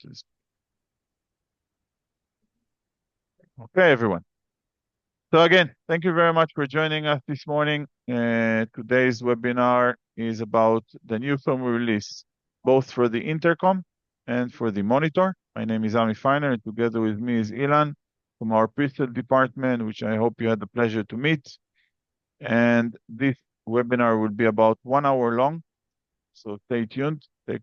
to this. Okay, everyone. So again, thank you very much for joining us this morning. Today's webinar is about the new firmware release, both for the intercom and for the monitor. My name is Ami Feiner, and together with me is Ilan from our pre-sale department, which I hope you had the pleasure to meet. And this webinar will be about 1 hour long. So stay tuned, take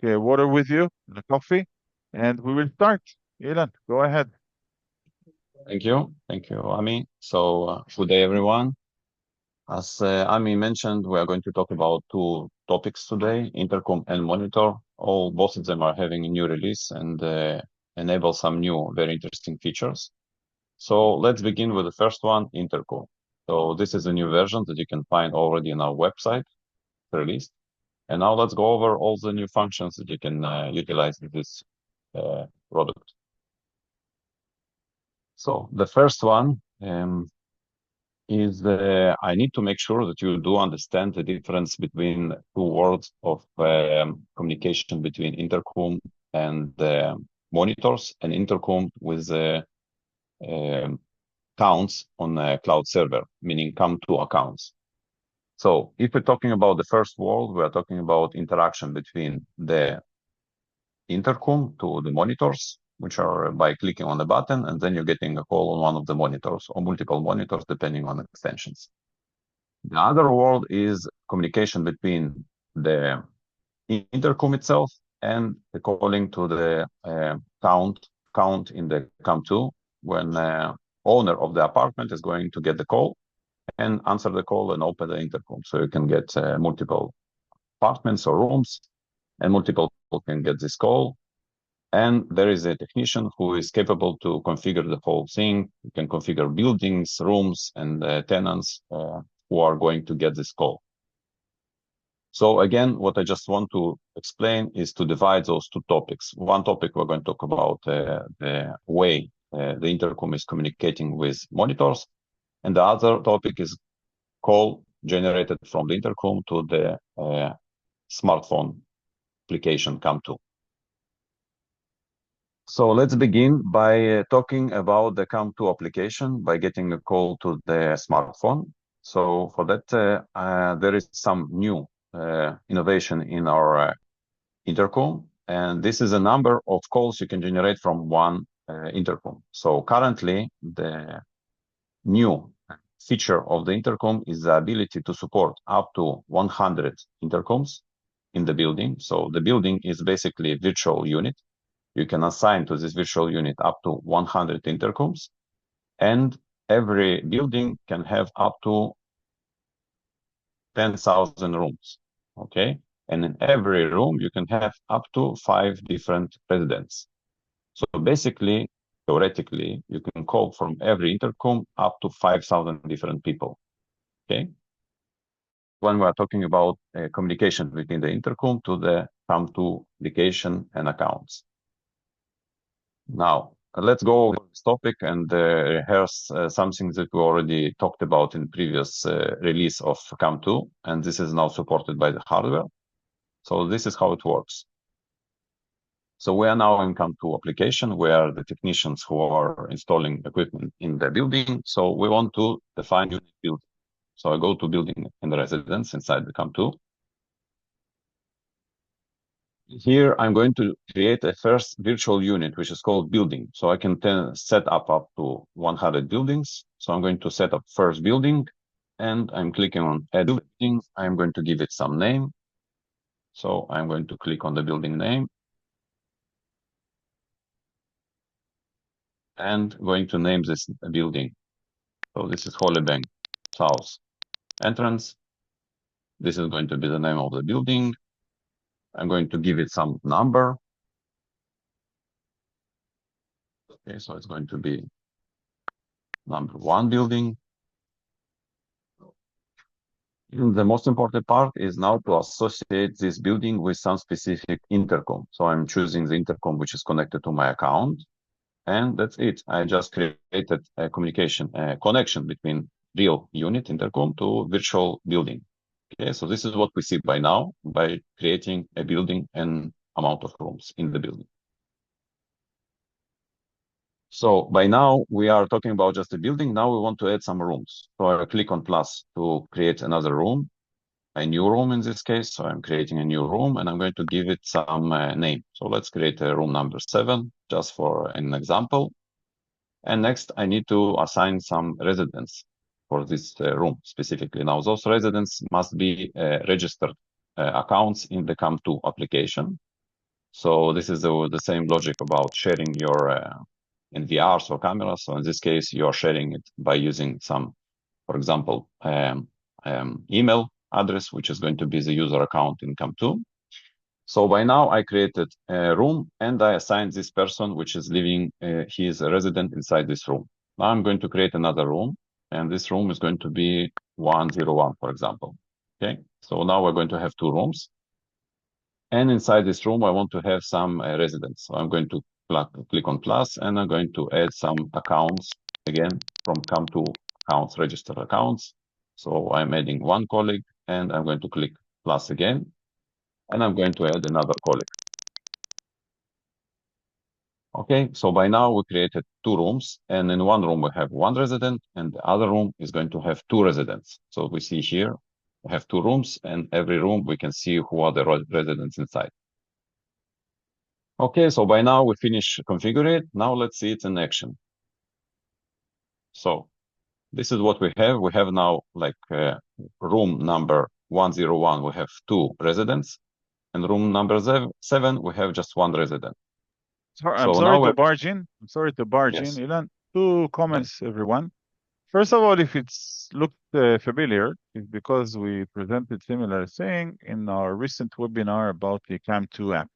water with you, and a coffee, and we will start. Ilan, go ahead. Thank you, Ami. So good day, everyone. As Ami mentioned, we are going to talk about two topics today, intercom and monitor. Both of them are having a new release and enable some new, very interesting features. So let's begin with the first one, intercom. So this is a new version that you can find already on our website, released. And now let's go over all the new functions that you can utilize in this product. So the first one is I need to make sure that you do understand the difference between two words of communication between intercom and monitors, and intercom with counts on a cloud server, meaning Cam2 accounts. So if we're talking about the first word, we are talking about interaction between the intercom to the monitors, which are by clicking on the button, and then you're getting a call on one of the monitors or multiple monitors, depending on extensions. The other word is communication between the intercom itself and the calling to the count in the Cam2 when the owner of the apartment is going to get the call and answer the call and open the intercom. So you can get multiple apartments or rooms, and multiple people can get this call. And there is a technician who is capable to configure the whole thing. You can configure buildings, rooms, and tenants who are going to get this call. So again, what I just want to explain is to divide those two topics. One topic, we're going to talk about the way the intercom is communicating with monitors. And the other topic is call generated from the intercom to the smartphone application Cam2. So let's begin by talking about the Cam2 application by getting a call to the smartphone. So for that, there is some new innovation in our intercom, and this is a number of calls you can generate from one intercom. So currently, the new feature of the intercom is the ability to support up to 100 intercoms in the building. So the building is basically a virtual unit. You can assign to this virtual unit up to 100 intercoms, and every building can have up to 10,000 rooms, okay? And in every room, you can have up to 5 different residents. So basically, theoretically, you can call from every intercom up to 5,000 different people, okay? When we're talking about communication between the intercom to the Cam2 application and accounts. Now, let's go over this topic, and here's something that we already talked about in previous release of Cam2, and this is now supported by the hardware. So this is how it works. So we are now in Cam2 application where the technicians who are installing equipment in the building. So we want to define unit building. So I go to building and the residence inside the Cam2. Here, I'm going to create a first virtual unit, which is called building. So I can set up to 100 buildings. So I'm going to set up first building, and I'm clicking on add building. I'm going to give it some name. So I'm going to click on the building name and going to name this building. So this is Holy Bank South entrance. This is going to be the name of the building. I'm going to give it some number. Okay, so it's going to be number 1 building. The most important part is now to associate this building with some specific intercom. So I'm choosing the intercom which is connected to my account, and that's it. I just created a connection between real unit intercom to virtual building. Okay, so this is what we see by now by creating a building and amount of rooms in the building. So by now we are talking about just a building. Now we want to add some rooms. So I click on plus to create another room, a new room in this case. So I'm creating a new room and I'm going to give it some name. So let's create a room number 7, just for an example. And next I need to assign some residents for this room specifically. Now those residents must be registered accounts in the Cam2 application. So this is the same logic about sharing your NVRs or cameras. So in this case, you are sharing it by using some, for example, email address, which is going to be the user account in Cam2. So by now I created a room and I assigned this person, which is living, he is a resident inside this room. Now I'm going to create another room and this room is going to be 101, for example. Okay, so now we're going to have 2 rooms. And inside this room, I want to have some residents. So I'm going to click on plus and I'm going to add some accounts again from Cam2 accounts, registered accounts. So I'm adding 1 colleague and I'm going to click plus again. And I'm going to add another colleague. Okay, so by now we created 2 rooms and in one room we have 1 resident and the other room is going to have 2 residents. So we see here, we have 2 rooms and every room we can see who are the residents inside. Okay, so by now we finish configure it. Now let's see it in action. So this is what we have. We have now like room number 101, we have 2 residents. And room number 7, we have just 1 resident. I'm sorry to barge in. I'm sorry to barge in. Ilan, 2 comments, everyone. First of all, if it's looked familiar, it's because we presented similar thing in our recent webinar about the Cam2 app.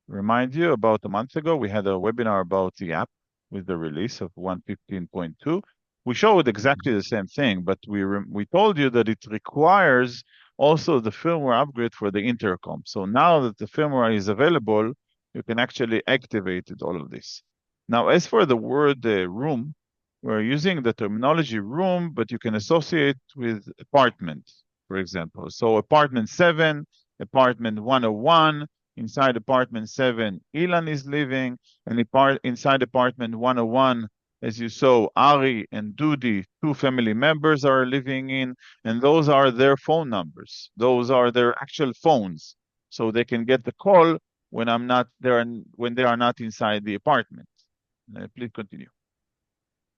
Remind you, about a month ago, we had a webinar about the app with the release of 1.15.2. We showed exactly the same thing, but we told you that it requires also the firmware upgrade for the intercom. So now that the firmware is available, you can actually activate all of this. Now, as for the word room, we're using the terminology room, but you can associate with apartment, for example. So apartment 7, apartment 101, inside apartment 7, Ilan is living, and inside apartment 101, as you saw, Ari and Dudi, 2 family members are living in, and those are their phone numbers. Those are their actual phones, so they can get the call when I'm not there, when they are not inside the apartment. Please continue.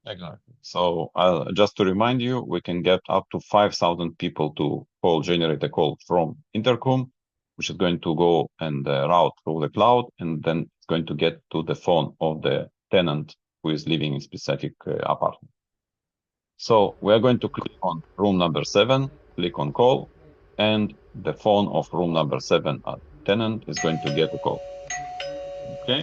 Exactly. So just to remind you, we can get up to 5,000 people to generate a call from Intercom, which is going to go and route through the cloud, and then it's going to get to the phone of the tenant who is living in specific apartment. So we are going to click on room number 7, click on call, and the phone of room number 7 tenant is going to get a call. Okay.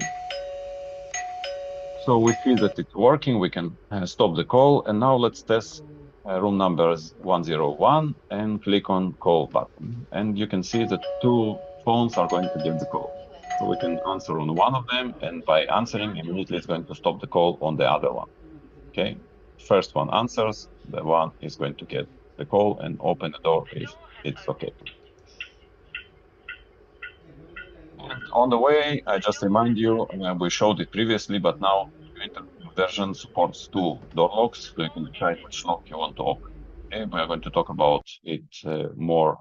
So we see that it's working. We can stop the call. And now let's test room numbers 101 and click on call button. And you can see that 2 phones are going to get the call. So we can answer on one of them. And by answering, immediately it's going to stop the call on the other one. Okay. First one answers, the one is going to get the call and open the door if it's okay. And on the way, I just remind you, we showed it previously, but now version supports 2 door locks, so you can decide which lock you want to open. Okay, we are going to talk about it more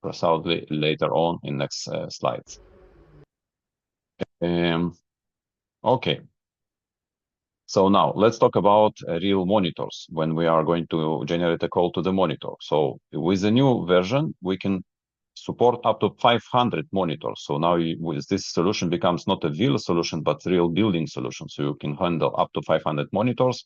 precisely later on in next slides. Okay. So now let's talk about real monitors when we are going to generate a call to the monitor. So with the new version, we can support up to 500 monitors. So now with this solution becomes not a VIL solution, but real building solution. So you can handle up to 500 monitors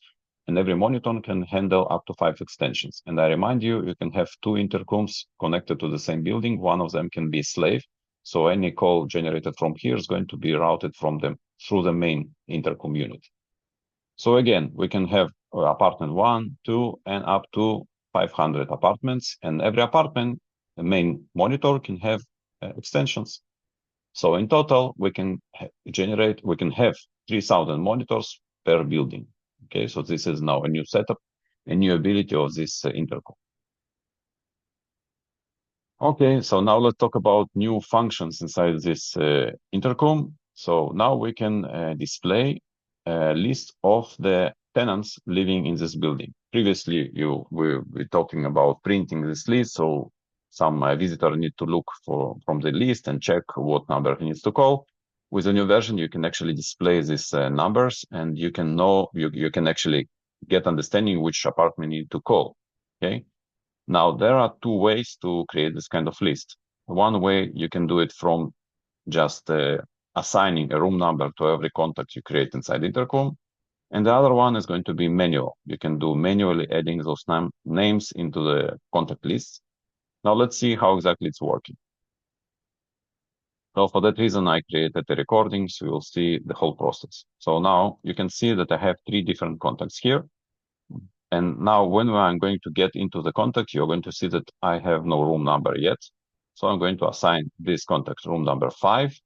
and every monitor can handle up to 5 extensions. And I remind you, you can have 2 intercoms connected to the same building. One of them can be slave. So any call generated from here is going to be routed from them through the main intercom unit. So again, we can have apartment 1, 2, and up to 500 apartments, and every apartment, the main monitor can have extensions. So in total, we can have 3,000 monitors per building. Okay, so this is now a new setup, a new ability of this intercom. Okay, so now let's talk about new functions inside this intercom. So now we can display a list of the tenants living in this building. Previously, we were talking about printing this list, so some visitor need to look from the list and check what number he needs to call. With the new version, you can actually display these numbers, and you can know you can actually get understanding which apartment you need to call. Okay. Now, there are two ways to create this kind of list. One way, you can do it from just assigning a room number to every contact you create inside Intercom. And the other one is going to be manual. You can do manually adding those names into the contact lists. Now, let's see how exactly it's working. So for that reason, I created a recording, so you'll see the whole process. So now you can see that I have 3 different contacts here. And now when I'm going to get into the contact, you're going to see that I have no room number yet. So I'm going to assign this contact room number 5.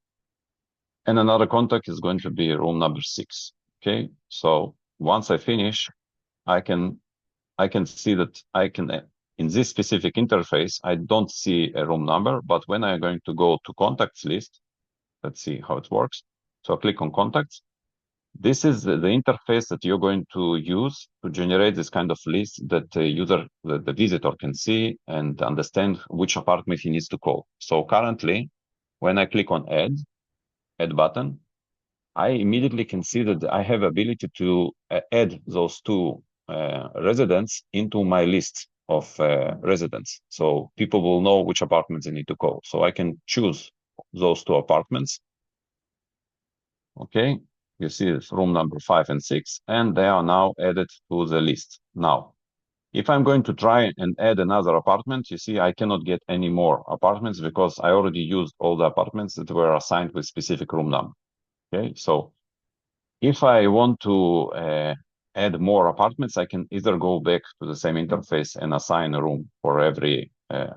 And another contact is going to be room number 6. Okay. So once I finish, I can see that in this specific interface, I don't see a room number, but when I'm going to go to contacts list, let's see how it works. So I click on contacts. This is the interface that you're going to use to generate this kind of list that the visitor can see and understand which apartment he needs to call. So currently, when I click on add button, I immediately can see that I have ability to add those 2 residents into my list of residents. So people will know which apartments they need to call. So I can choose those 2 apartments. Okay, you see it's room number 5 and 6, and they are now added to the list. Now, if I'm going to try and add another apartment, you see I cannot get any more apartments because I already used all the apartments that were assigned with specific room number. Okay, so if I want to add more apartments, I can either go back to the same interface and assign a room for every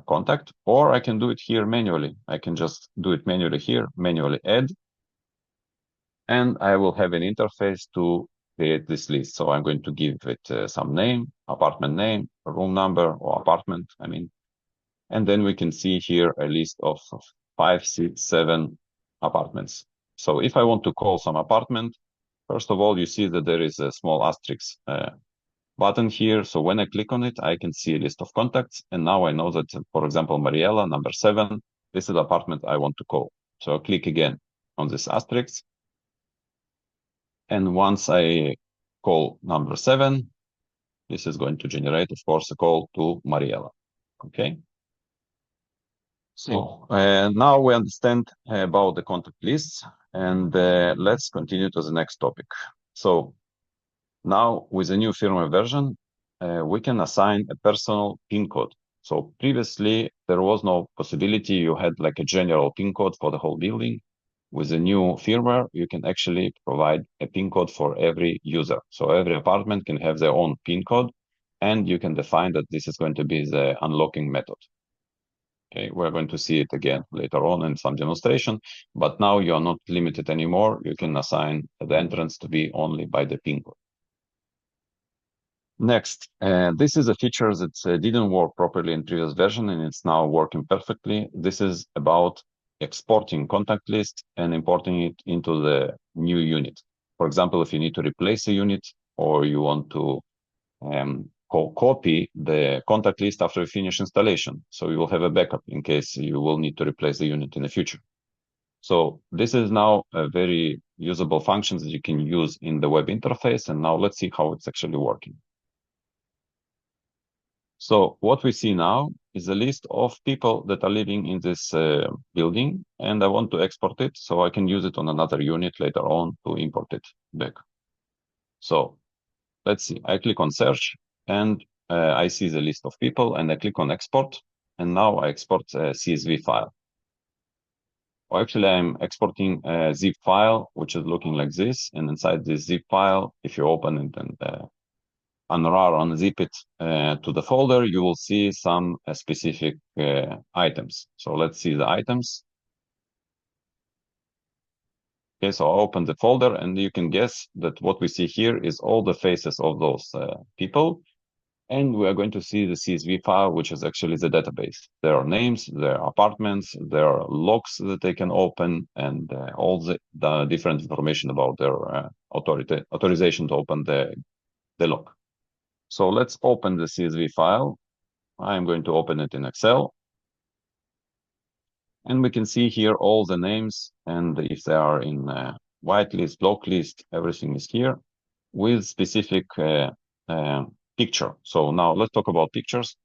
contact, or I can do it here manually. I can just do it manually here, manually add, and I will have an interface to create this list. So I'm going to give it some name, apartment name, room number, or apartment, I mean, and then we can see here a list of 5, 6, 7 apartments. So if I want to call some apartment, first of all, you see that there is a small asterisk button here. So when I click on it, I can see a list of contacts. And now I know that, for example, Mariella, number 7, this is the apartment I want to call. So I'll click again on this asterisk. And once I call number 7, this is going to generate, of course, a call to Mariella. Okay. So now we understand about the contact lists, and let's continue to the next topic. So now with the new firmware version, we can assign a personal PIN code. So previously there was no possibility. You had like a general PIN code for the whole building. With the new firmware, you can actually provide a PIN code for every user. So every apartment can have their own PIN code, and you can define that this is going to be the unlocking method. Okay, we're going to see it again later on in some demonstration, but now you are not limited anymore. You can assign the entrance to be only by the PIN code. Next, this is a feature that didn't work properly in previous version, and it's now working perfectly. This is about exporting contact list and importing it into the new unit. For example, if you need to replace a unit or you want to copy the contact list after you finish installation. So you will have a backup in case you will need to replace the unit in the future. So this is now a very usable function that you can use in the web interface. And now let's see how it's actually working. So what we see now is a list of people that are living in this building, and I want to export it so I can use it on another unit later on to import it back. So let's see, I click on search, and I see the list of people, and I click on export, and now I export a CSV file. Or actually, I'm exporting a zip file, which is looking like this, and inside this zip file, if you open it and unzip it to the folder, you will see some specific items. So let's see the items. Okay, so I open the folder, and you can guess that what we see here is all the faces of those people. And we are going to see the CSV file, which is actually the database. There are names, there are apartments, there are logs that they can open, and all the different information about their authorization to open the log. So let's open the CSV file. I'm going to open it in Excel. And we can see here all the names, and if they are in whitelist, blacklist, everything is here with specific picture. So now let's talk about pictures.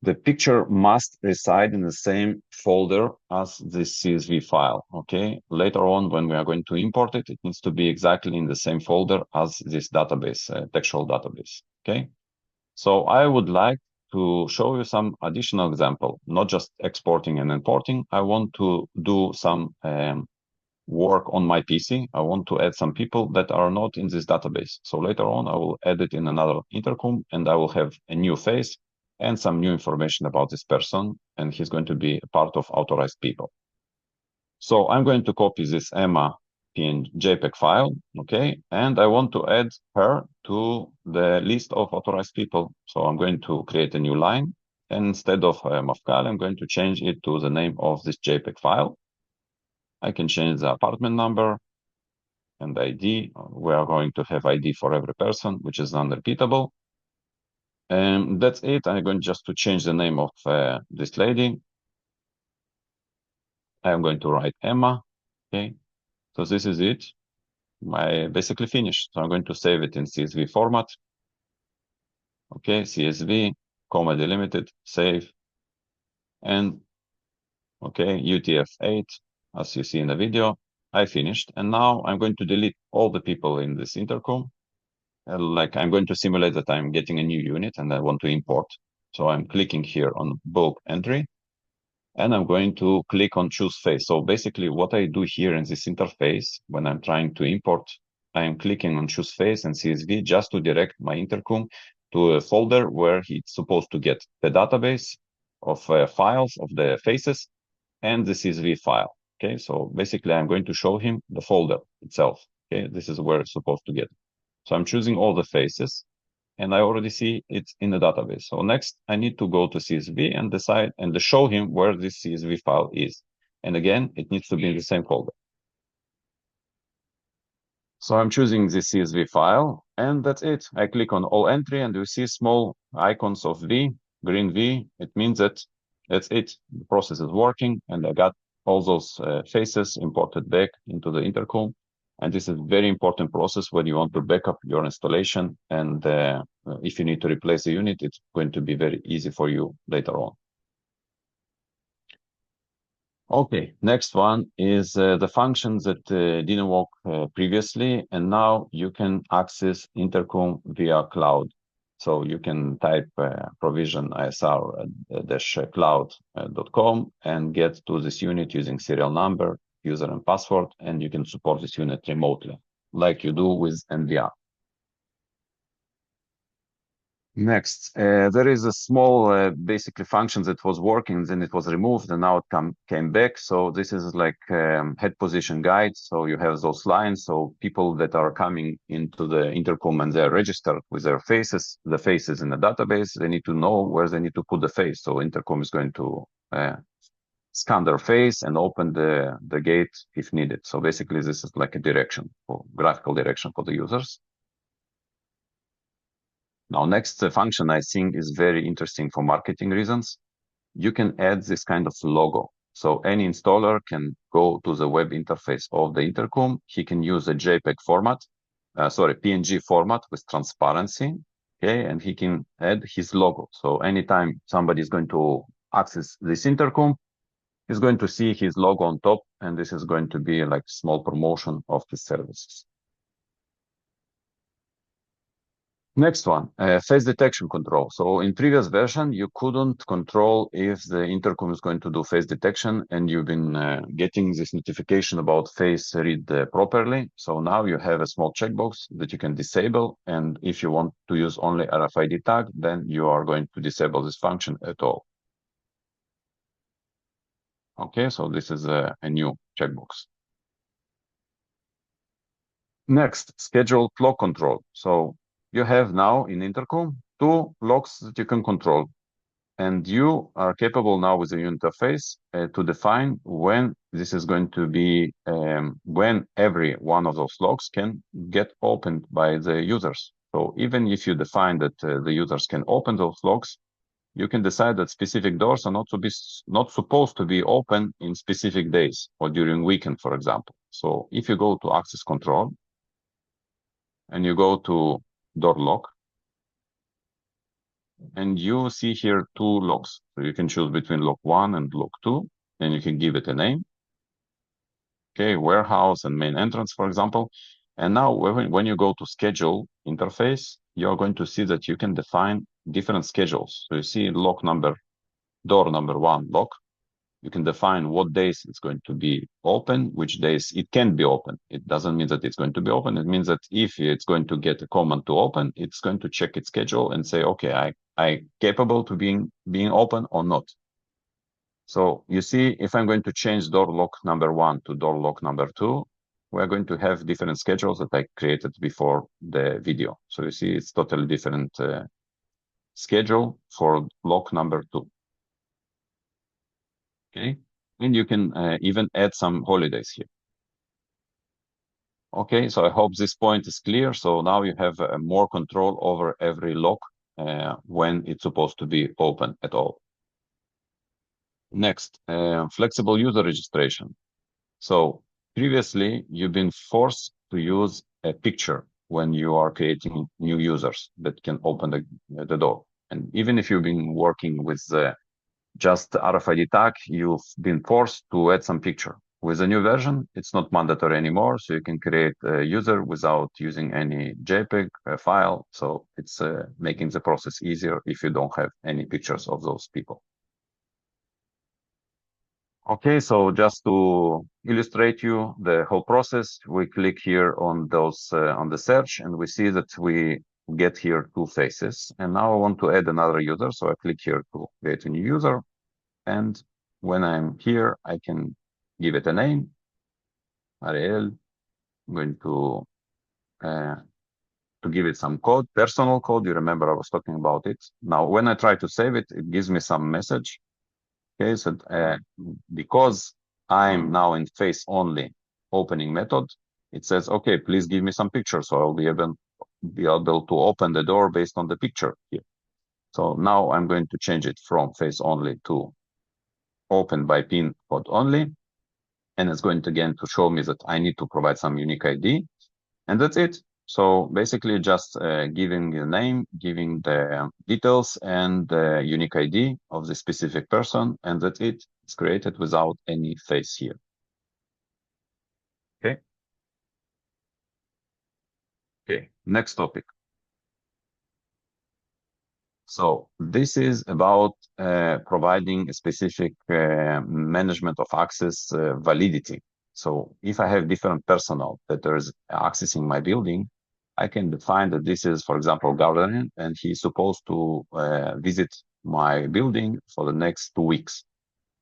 The picture must reside in the same folder as the CSV file, okay? Later on, when we are going to import it, it needs to be exactly in the same folder as this database, textual database, okay? So I would like to show you some additional example, not just exporting and importing. I want to do some work on my PC. I want to add some people that are not in this database. So later on, I will add it in another intercom, and I will have a new face and some new information about this person, and he's going to be a part of authorized people. So I'm going to copy this Emma JPEG file, okay, and I want to add her to the list of authorized people. So I'm going to create a new line, and instead of Mafcal, I'm going to change it to the name of this JPEG file. I can change the apartment number and ID. We are going to have ID for every person, which is unrepeatable. And that's it. I'm going just to change the name of this lady. I'm going to write Emma. Okay. So this is it. I basically finished. So I'm going to save it in CSV format. Okay. CSV, comma delimited, save. And okay, UTF-8, as you see in the video, I finished. And now I'm going to delete all the people in this intercom. Like I'm going to simulate that I'm getting a new unit and I want to import. So I'm clicking here on bulk entry, and I'm going to click on choose face. So basically what I do here in this interface, when I'm trying to import, I'm clicking on choose face and CSV just to direct my intercom to a folder where it's supposed to get the database of files of the faces and the CSV file. Okay, so basically I'm going to show him the folder itself. Okay, this is where it's supposed to get. So I'm choosing all the faces, and I already see it's in the database. So next, I need to go to CSV and decide and show him where this CSV file is. And again, it needs to be in the same folder. So I'm choosing the CSV file, and that's it. I click on all entry, and you see small icons of V, green V. It means that that's it. The process is working, and I got all those faces imported back into the intercom. And this is a very important process when you want to back up your installation. And if you need to replace a unit, it's going to be very easy for you later on. Okay, next one is the functions that didn't work previously, and now you can access Intercom via cloud. So you can type provision isr-cloud.com and get to this unit using serial number, user and password, and you can support this unit remotely, like you do with NVR. Next, there is a small basically function that was working, then it was removed, and now it came back. So this is like head position guide. So you have those lines. So people that are coming into the intercom and they're registered with their faces, the faces in the database, they need to know where they need to put the face. So intercom is going to scan their face and open the gate if needed. So basically, this is like a direction, or graphical direction for the users. Now, next function I think is very interesting for marketing reasons. You can add this kind of logo. So any installer can go to the web interface of the intercom. He can use a JPEG format, PNG format with transparency. Okay, and he can add his logo. So anytime somebody is going to access this intercom, he's going to see his logo on top, and this is going to be like small promotion of the services. Next one, face detection control. So in previous version, you couldn't control if the intercom is going to do face detection, and you've been getting this notification about face read properly. So now you have a small checkbox that you can disable. And if you want to use only RFID tag, then you are going to disable this function at all. Okay, so this is a new checkbox. Next, schedule clock control. So you have now in intercom two locks that you can control. And you are capable now with the interface to define when this is going to be, when every one of those locks can get opened by the users. So even if you define that the users can open those locks, you can decide that specific doors are not supposed to be open in specific days or during weekend, for example. So if you go to access control and you go to door lock, and you see here two locks. So you can choose between lock 1 and lock 2, and you can give it a name. Okay, warehouse and main entrance, for example. And now when you go to schedule interface, you're going to see that you can define different schedules. So you see door number 1 lock. You can define what days it's going to be open, which days it can be open. It doesn't mean that it's going to be open. It means that if it's going to get a command to open, it's going to check its schedule and say, okay, I capable to being open or not. So you see, if I'm going to change door lock number 1 to door lock number 2, we're going to have different schedules that I created before the video. So you see, it's totally different schedule for lock number 2. Okay, and you can even add some holidays here. Okay, so I hope this point is clear. So now you have more control over every lock when it's supposed to be open at all. Next, flexible user registration. So previously, you've been forced to use a picture when you are creating new users that can open the door. And even if you've been working with just RFID tag, you've been forced to add some picture. With the new version, it's not mandatory anymore, so you can create a user without using any JPEG file. So it's making the process easier if you don't have any pictures of those people. Okay, so just to illustrate you the whole process, we click here on those on the search, and we see that we get here two faces. And now I want to add another user, so I click here to create a new user. And when I'm here, I can give it a name, Ariel. I'm going to give it some code, personal code. You remember I was talking about it. Now, when I try to save it, it gives me some message. Okay, so because I'm now in face only opening method, it says, okay, please give me some pictures, so I'll be able to open the door based on the picture here. So now I'm going to change it from face only to open by pin code only. And it's going to again to show me that I need to provide some unique ID. And that's it. So basically just giving the name, giving the details and the unique ID of the specific person. And that's it. It's created without any face here. Okay. Okay. Next topic. So this is about providing a specific management of access validity. So if I have different personnel that is accessing my building, I can define that this is, for example, gardener, and he's supposed to visit my building for the next 2 weeks.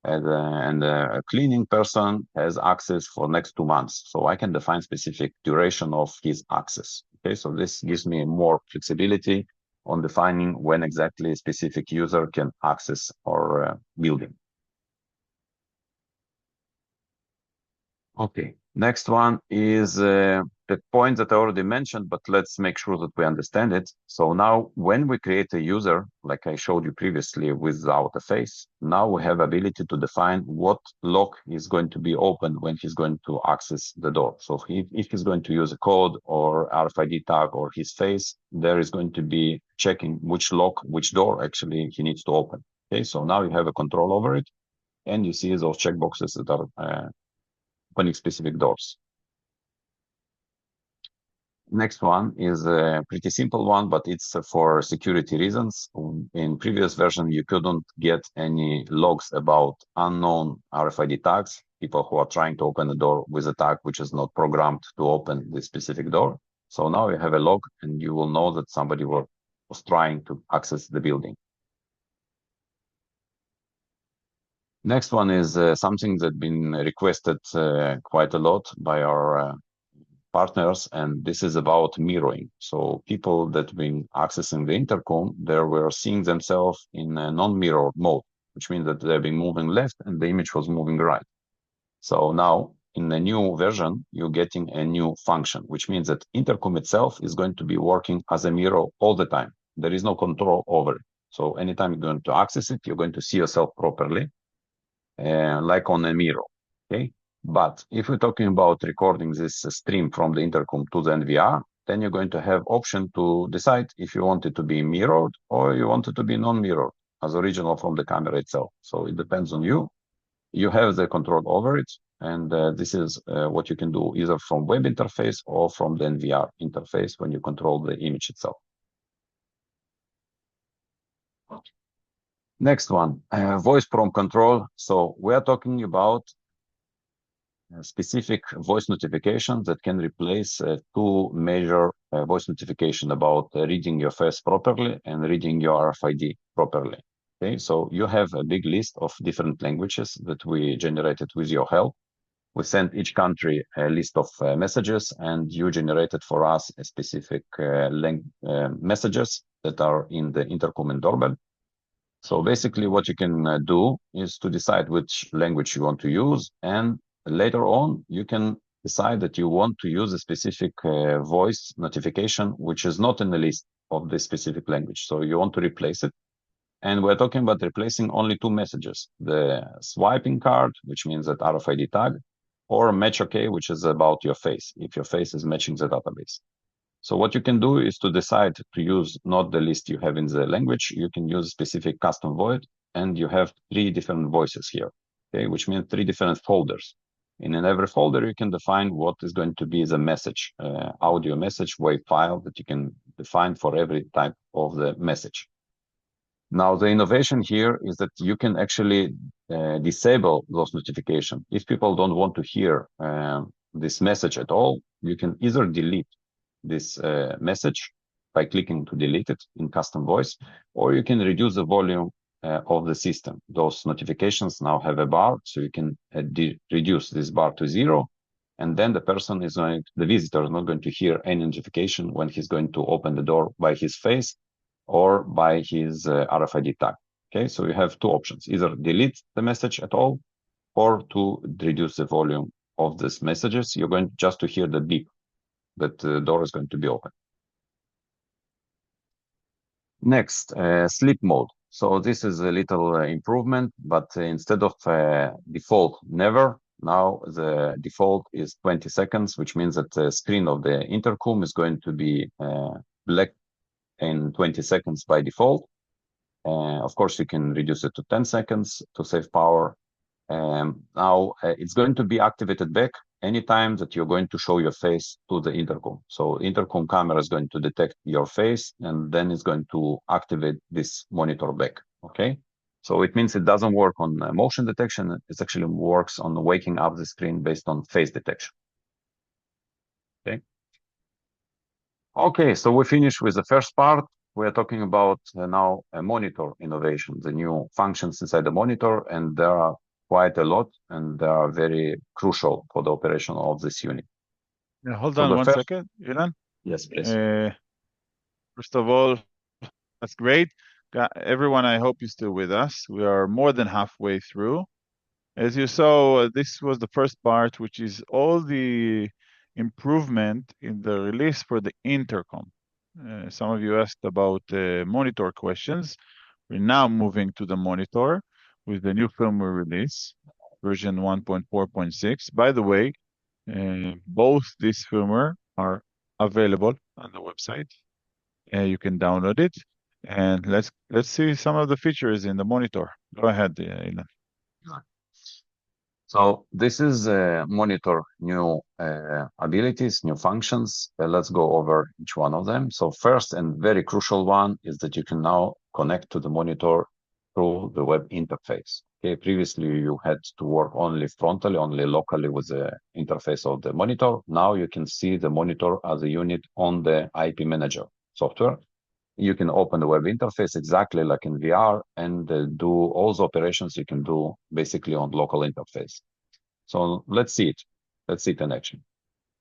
And a cleaning person has access for next 2 months. So I can define specific duration of his access. Okay, so this gives me more flexibility on defining when exactly a specific user can access our building. Okay, next one is the point that I already mentioned, but let's make sure that we understand it. So now when we create a user, like I showed you previously without a face, now we have ability to define what lock is going to be open when he's going to access the door. So if he's going to use a code or RFID tag or his face, there is going to be checking which lock, which door actually he needs to open. Okay, so now you have a control over it, and you see those checkboxes that are opening specific doors. Next one is a pretty simple one, but it's for security reasons. In previous version, you couldn't get any logs about unknown RFID tags, people who are trying to open a door with a tag which is not programmed to open the specific door. So now you have a log, and you will know that somebody was trying to access the building. Next one is something that's been requested quite a lot by our partners, and this is about mirroring. So people that been accessing the intercom, they were seeing themselves in a non-mirror mode, which means that they've been moving left and the image was moving right. So now in the new version, you're getting a new function, which means that intercom itself is going to be working as a mirror all the time. There is no control over it. So anytime you're going to access it, you're going to see yourself properly, like on a mirror, okay? But if we're talking about recording this stream from the intercom to the NVR, then you're going to have option to decide if you want it to be mirrored or you want it to be non-mirrored as original from the camera itself. So it depends on you. You have the control over it, and this is what you can do either from web interface or from the NVR interface when you control the image itself. Next one, voice prompt control. So we are talking about specific voice notification that can replace two major voice notification about reading your face properly and reading your RFID properly. Okay, so you have a big list of different languages that we generated with your help. We sent each country a list of messages, and you generated for us a specific messages that are in the intercom and doorbell. So basically what you can do is to decide which language you want to use, and later on you can decide that you want to use a specific voice notification which is not in the list of the specific language. So you want to replace it. And we're talking about replacing only two messages: the swiping card, which means that RFID tag, or match OK, which is about your face, if your face is matching the database. So what you can do is to decide to use not the list you have in the language. You can use specific custom void, and you have three different voices here, okay, which means three different folders. And in every folder, you can define what is going to be the message, audio message, WAV file that you can define for every type of the message. Now, the innovation here is that you can actually disable those notifications. If people don't want to hear this message at all, you can either delete this message by clicking to delete it in custom voice, or you can reduce the volume of the system. Those notifications now have a bar, so you can reduce this bar to 0, and then the visitor is not going to hear any notification when he's going to open the door by his face or by his RFID tag. Okay, so you have two options: either delete the message at all, or to reduce the volume of these messages. You're going just to hear the beep that the door is going to be open. Next, sleep mode. So this is a little improvement, but instead of default never, now the default is 20 seconds, which means that the screen of the intercom is going to be black in 20 seconds by default. Of course, you can reduce it to 10 seconds to save power. Now it's going to be activated back anytime that you're going to show your face to the intercom. So intercom camera is going to detect your face, and then it's going to activate this monitor back, okay? So it means it doesn't work on motion detection. It actually works on waking up the screen based on face detection, okay? Okay, so we finished with the first part. We're talking about now a monitor innovation, the new functions inside the monitor, and there are quite a lot, and they are very crucial for the operation of this unit. Yeah, hold So on the one first, second, Ilan. yes, please. First of all, that's great. Everyone, I hope you're still with us. We are more than halfway through. As you saw, this was the first part, which is all the improvement in the release for the intercom. Some of you asked about monitor questions. We're now moving to the monitor with the new firmware release, version 1.4.6. By the way, both these firmware are available on the website. You can download it, and let's see some of the features in the monitor. Go ahead, Ilan. So this is a monitor new abilities, new functions. Let's go over each one of them. So first and very crucial one is that you can now connect to the monitor through the web interface. Okay, previously you had to work only frontally, only locally with the interface of the monitor. Now you can see the monitor as a unit on the IP manager software. You can open the web interface exactly like in VR and do all the operations you can do basically on local interface. So let's see it. Let's see it in action.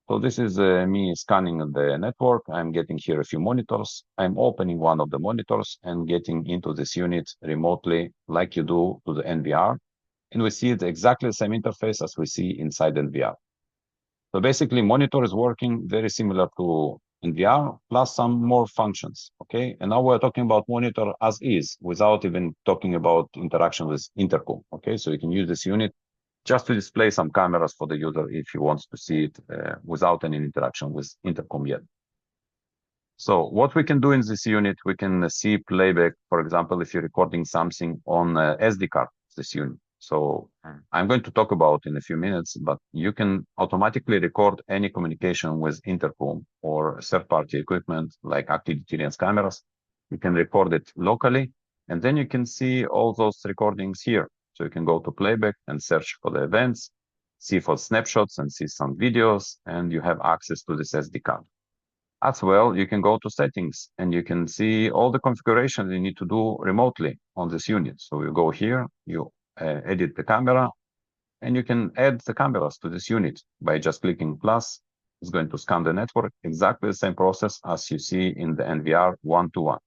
So this is me scanning the network. I'm getting here a few monitors. I'm opening one of the monitors and getting into this unit remotely like you do to the NVR. And we see exactly the same interface as we see inside NVR. So basically, monitor is working very similar to NVR plus some more functions, okay? And now we're talking about monitor as is without even talking about interaction with intercom, okay? So you can use this unit just to display some cameras for the user if he wants to see it without any interaction with intercom yet. So what we can do in this unit, we can see playback, for example, if you're recording something on SD card, this unit. So I'm going to talk about in a few minutes, but you can automatically record any communication with intercom or third-party equipment like active surveillance cameras. You can record it locally, and then you can see all those recordings here. So you can go to playback and search for the events, see for snapshots and see some videos, and you have access to this SD card. As well, you can go to settings and you can see all the configurations you need to do remotely on this unit. So you go here, you edit the camera, and you can add the cameras to this unit by just clicking plus. It's going to scan the network, exactly the same process as you see in the NVR one-to-one.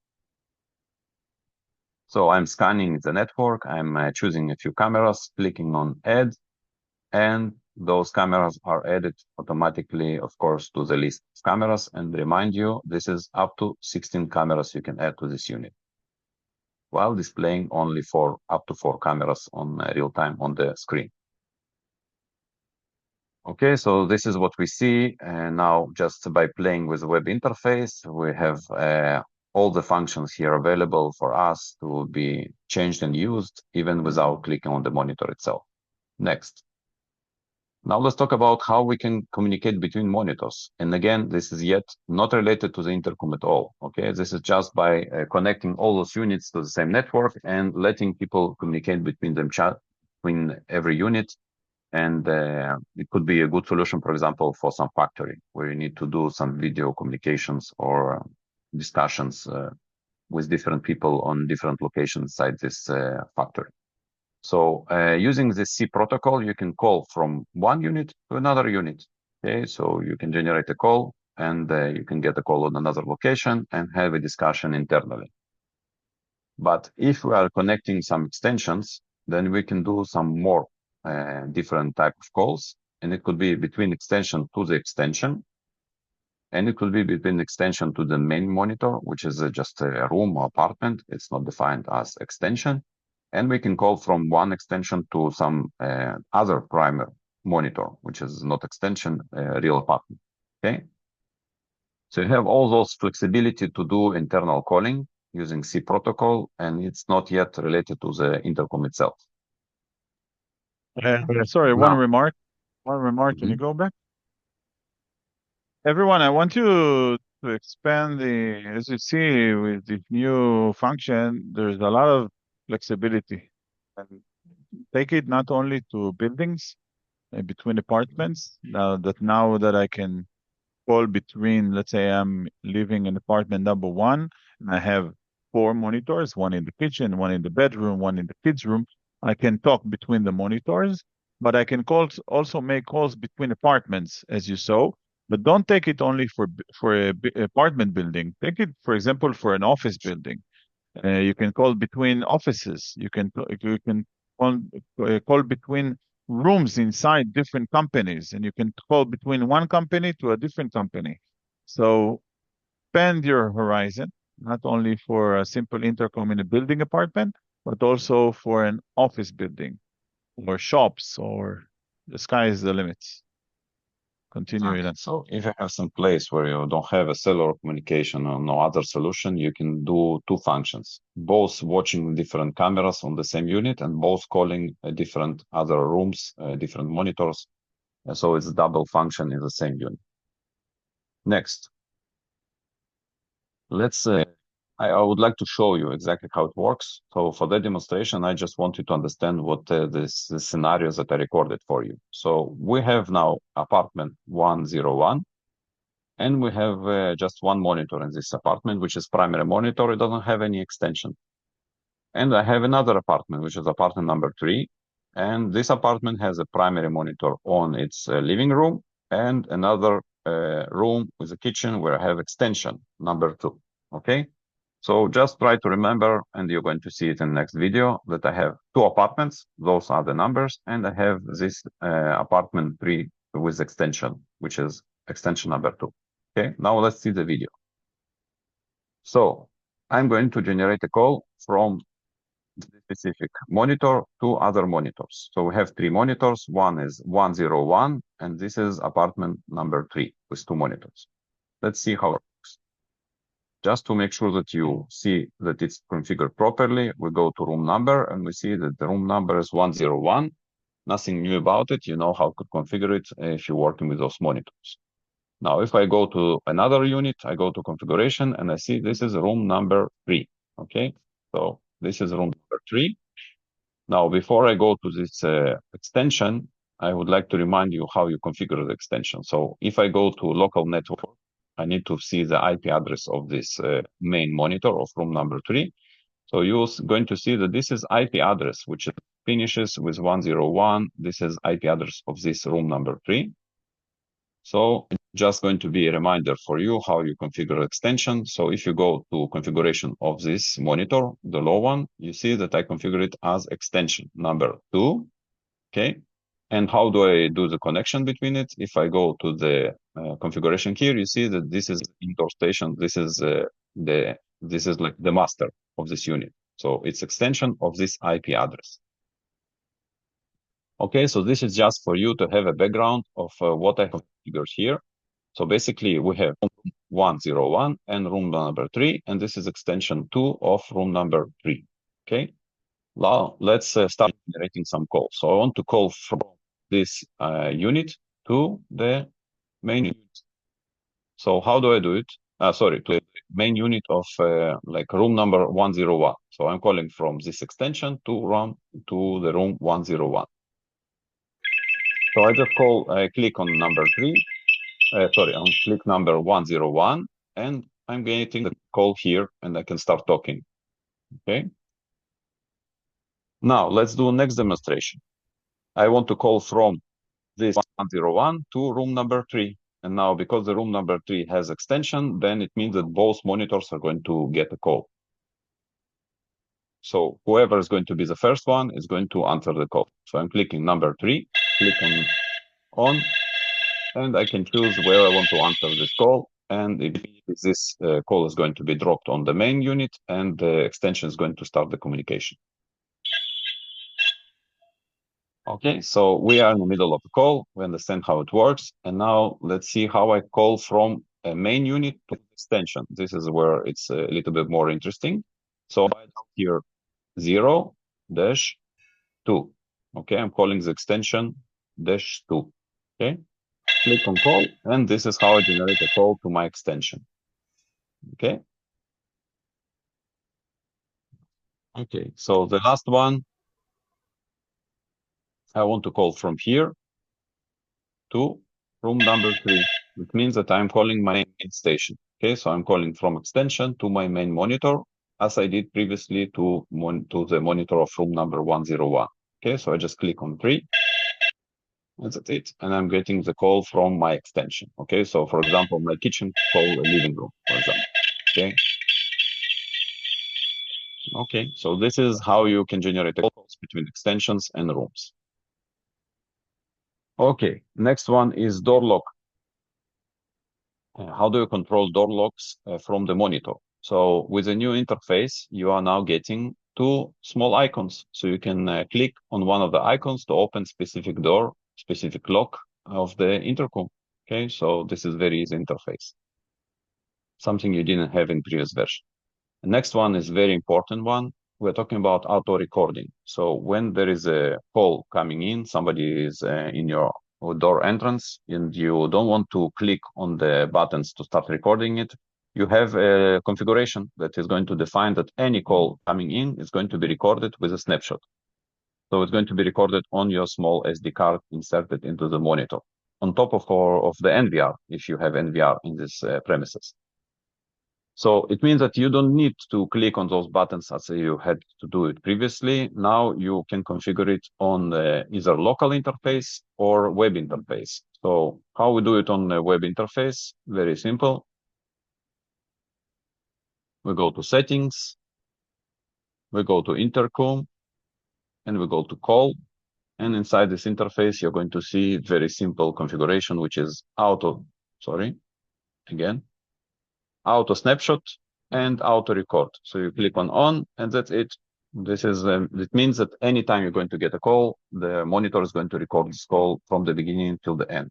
So I'm scanning the network, I'm choosing a few cameras, clicking on add, and those cameras are added automatically, of course, to the list of cameras. And remind you, this is up to 16 cameras you can add to this unit, while displaying only up to 4 cameras on real time on the screen. Okay, so this is what we see. And now just by playing with the web interface, we have all the functions here available for us to be changed and used, even without clicking on the monitor itself. Next. Now let's talk about how we can communicate between monitors. And again, this is yet not related to the intercom at all, okay? This is just by connecting all those units to the same network and letting people communicate between them, between every unit. And it could be a good solution, for example, for some factory where you need to do some video communications or discussions with different people on different locations inside this factory. So using the C protocol, you can call from one unit to another unit. Okay, so you can generate a call and you can get a call on another location and have a discussion internally. But if we are connecting some extensions, then we can do some more different type of calls. And it could be between extension to the extension. And it could be between extension to the main monitor, which is just a room or apartment. It's not defined as extension. And we can call from one extension to some other primary monitor, which is not extension, real apartment, okay? So you have all those flexibility to do internal calling using C protocol, and it's not yet related to the intercom itself. Sorry, Now, one remark. Can you go back? Everyone, I want you to expand as you see with this new function, there's a lot of flexibility. And take it not only to buildings, between apartments, now that I can call between, let's say I'm living in apartment number 1, and I have 4 monitors, one in the kitchen, one in the bedroom, one in the kids' room. I can talk between the monitors, but I can also make calls between apartments, as you saw. But don't take it only for a apartment building. Take it, for example, for an office building. You can call between offices. You can call between rooms inside different companies, and you can call between one company to a different company. So expand your horizon, not only for a simple intercom in a building apartment, but also for an office building or shops, or the sky is the limits. Continue, Ilan. So if you have some place where you don't have a cellular communication or no other solution, you can do 2 functions, both watching different cameras on the same unit and both calling different other rooms, different monitors. So it's a double function in the same unit. Next, let's I would like to show you exactly how it works. So for that demonstration, I just want you to understand what the scenarios that I recorded for you. So we have now apartment 101, and we have just one monitor in this apartment, which is primary monitor. It doesn't have any extension. And I have another apartment, which is apartment number 3. And this apartment has a primary monitor on its living room and another room with a kitchen where I have extension number 2. Okay, so just try to remember, and you're going to see it in the next video, that I have 2 apartments. Those are the numbers, and I have this apartment 3 with extension, which is extension number 2. Okay, now let's see the video. So I'm going to generate a call from the specific monitor to other monitors. So we have 3 monitors. One is 101, and this is apartment number 3 with 2 monitors. Let's see how it works. Just to make sure that you see that it's configured properly, we go to room number, and we see that the room number is 101. Nothing new about it. You know how to configure it if you're working with those monitors. Now, if I go to another unit, I go to configuration, and I see this is room number 3. Okay, so this is room number 3. Now, before I go to this extension, I would like to remind you how you configure the extension. So if I go to local network, I need to see the IP address of this main monitor of room number 3. So you're going to see that this is IP address, which finishes with 101. This is IP address of this room number 3. So it's just going to be a reminder for you how you configure extension. So if you go to configuration of this monitor, the low one, you see that I configure it as extension number 2. Okay. And how do I do the connection between it? If I go to the configuration here, you see that this is indoor station. This is like the master of this unit. So it's extension of this IP address. Okay, so this is just for you to have a background of what I have configured here. So basically, we have room 101 and room number 3, and this is extension 2 of room number 3. Okay, now let's start generating some calls. So I want to call from this unit to the main unit. So how do I do it? Sorry, to the main unit of like room number 101. So I'm calling from this extension to the room 101. So I just click on number 3. On click number 101, and I'm getting the call here, and I can start talking. Okay. Now let's do next demonstration. I want to call from this 101 to room number 3. And now because the room number 3 has extension, then it means that both monitors are going to get a call. So whoever is going to be the first one is going to answer the call. So I'm clicking number 3, click on, and I can choose where I want to answer this call. And if this call is going to be dropped on the main unit, and the extension is going to start the communication. Okay, so we are in the middle of the call. We understand how it works. And now let's see how I call from a main unit to extension. This is where it's a little bit more interesting. So I here 0-2. Okay, I'm calling the extension -2. Okay, click on call, and this is how I generate a call to my extension. Okay. Okay, so the last one, I want to call from here to room number 3. It means that I'm calling my main station. Okay, so I'm calling from extension to my main monitor, as I did previously to the monitor of room number 101. Okay, so I just click on 3. That's it. And I'm getting the call from my extension. Okay, so for example, my kitchen call a living room, for example. Okay. Okay, so this is how you can generate calls between extensions and rooms. Okay, next one is door lock. How do you control door locks from the monitor? So with the new interface, you are now getting 2 small icons. So you can click on one of the icons to open specific door, specific lock of the intercom. Okay, so this is very easy interface. Something you didn't have in previous version. The next one is very important one. We're talking about auto recording. So when there is a call coming in, somebody is in your door entrance, and you don't want to click on the buttons to start recording it, you have a configuration that is going to define that any call coming in is going to be recorded with a snapshot. So it's going to be recorded on your small SD card inserted into the monitor, on top of the NVR, if you have NVR in this premises. So it means that you don't need to click on those buttons as you had to do it previously. Now you can configure it on either local interface or web interface. So how we do it on the web interface? Very simple. We go to settings, we go to intercom, and we go to call. And inside this interface, you're going to see very simple configuration, which is auto snapshot and auto record. So you click on, and that's it. This is, it means that anytime you're going to get a call, the monitor is going to record this call from the beginning till the end.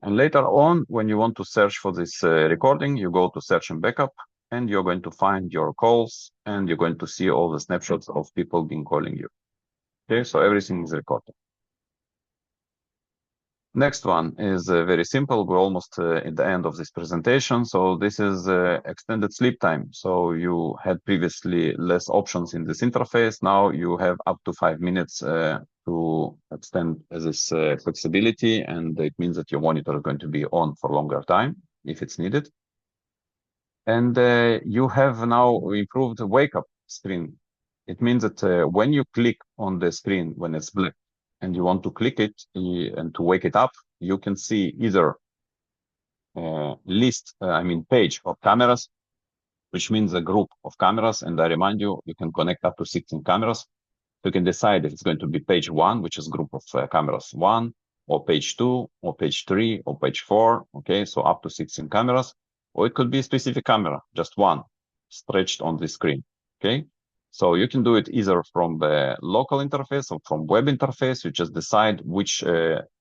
And later on, when you want to search for this recording, you go to search and backup, and you're going to find your calls, and you're going to see all the snapshots of people being calling you. Okay, so everything is recorded. Next one is very simple. We're almost at the end of this presentation. So this is extended sleep time. So you had previously less options in this interface. Now you have up to 5 minutes to extend this flexibility. And it means that your monitor is going to be on for longer time if it's needed. And you have now improved wake up screen. It means that when you click on the screen when it's black, and you want to click it and to wake it up, you can see either page of cameras, which means a group of cameras. And I remind you, you can connect up to 16 cameras. You can decide if it's going to be page 1, which is group of cameras 1, or page 2, or page 3, or page 4. Okay, so up to 16 cameras. Or it could be a specific camera, just one, stretched on the screen. Okay. So you can do it either from the local interface or from web interface. You just decide which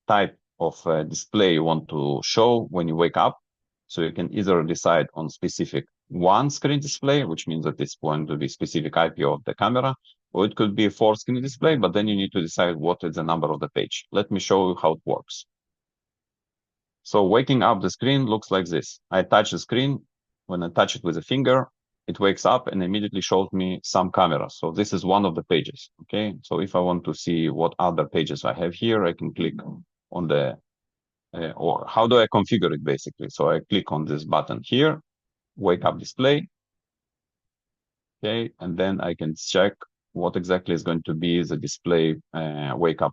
type of display you want to show when you wake up. So you can either decide on specific one screen display, which means that it's going to be specific IP of the camera, or it could be a 4-screen display, but then you need to decide what is the number of the page. Let me show you how it works. So waking up the screen looks like this. I touch the screen. When I touch it with a finger, it wakes up and immediately shows me some cameras. So this is one of the pages. Okay. So if I want to see what other pages I have here, I can click on the, or how do I configure it basically? So I click on this button here, wake up display. Okay. And then I can check what exactly is going to be the display wake up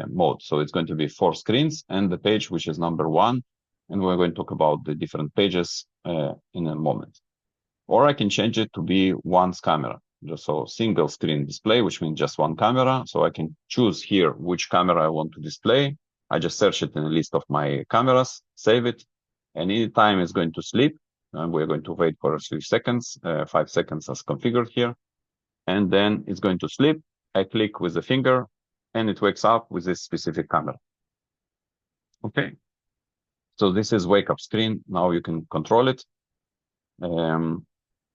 mode. So it's going to be 4 screens and the page, which is number 1. And we're going to talk about the different pages in a moment. Or I can change it to be one camera, just so single screen display, which means just one camera. So I can choose here which camera I want to display. I just search it in a list of my cameras, save it, and anytime it's going to sleep, we're going to wait for a few seconds, 5 seconds as configured here, and then it's going to sleep. I click with the finger, and it wakes up with this specific camera. Okay. So this is wake up screen. Now you can control it.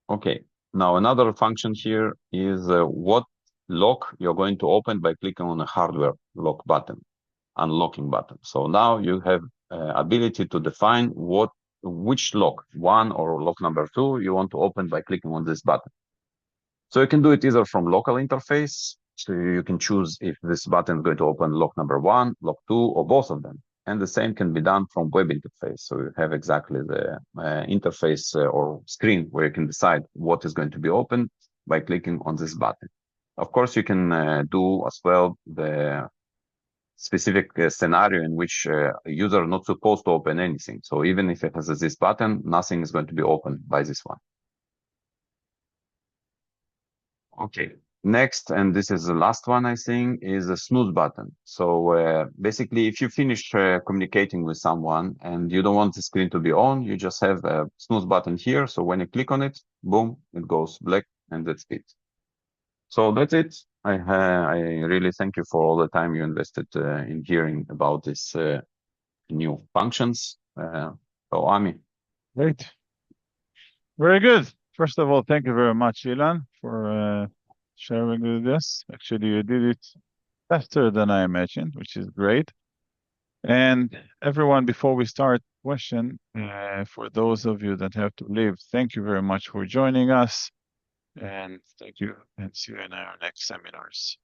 Okay, now another function here is what lock you're going to open by clicking on a hardware lock button, unlocking button. So now you have ability to define which lock, 1 or lock number 2, you want to open by clicking on this button. So you can do it either from local interface. So you can choose if this button is going to open lock number 1, lock 2, or both of them. And the same can be done from web interface. So you have exactly the interface or screen where you can decide what is going to be opened by clicking on this button. Of course, you can do as well the specific scenario in which a user not supposed to open anything. So even if it has this button, nothing is going to be opened by this one. Okay. Next, and this is the last one, I think, is a snooze button. So basically, if you finish communicating with someone and you don't want the screen to be on, you just have a snooze button here. So when you click on it, boom, it goes black, and that's it. So that's it. I really thank you for all the time you invested in hearing about these new functions. So Ami. Great. Very good. First of all, thank you very much, Ilan, for sharing with us. Actually, you did it faster than I imagined, which is great. And everyone, before we start, question for those of you that have to leave, thank you very much for joining us. And thank you, and see you in our next seminars.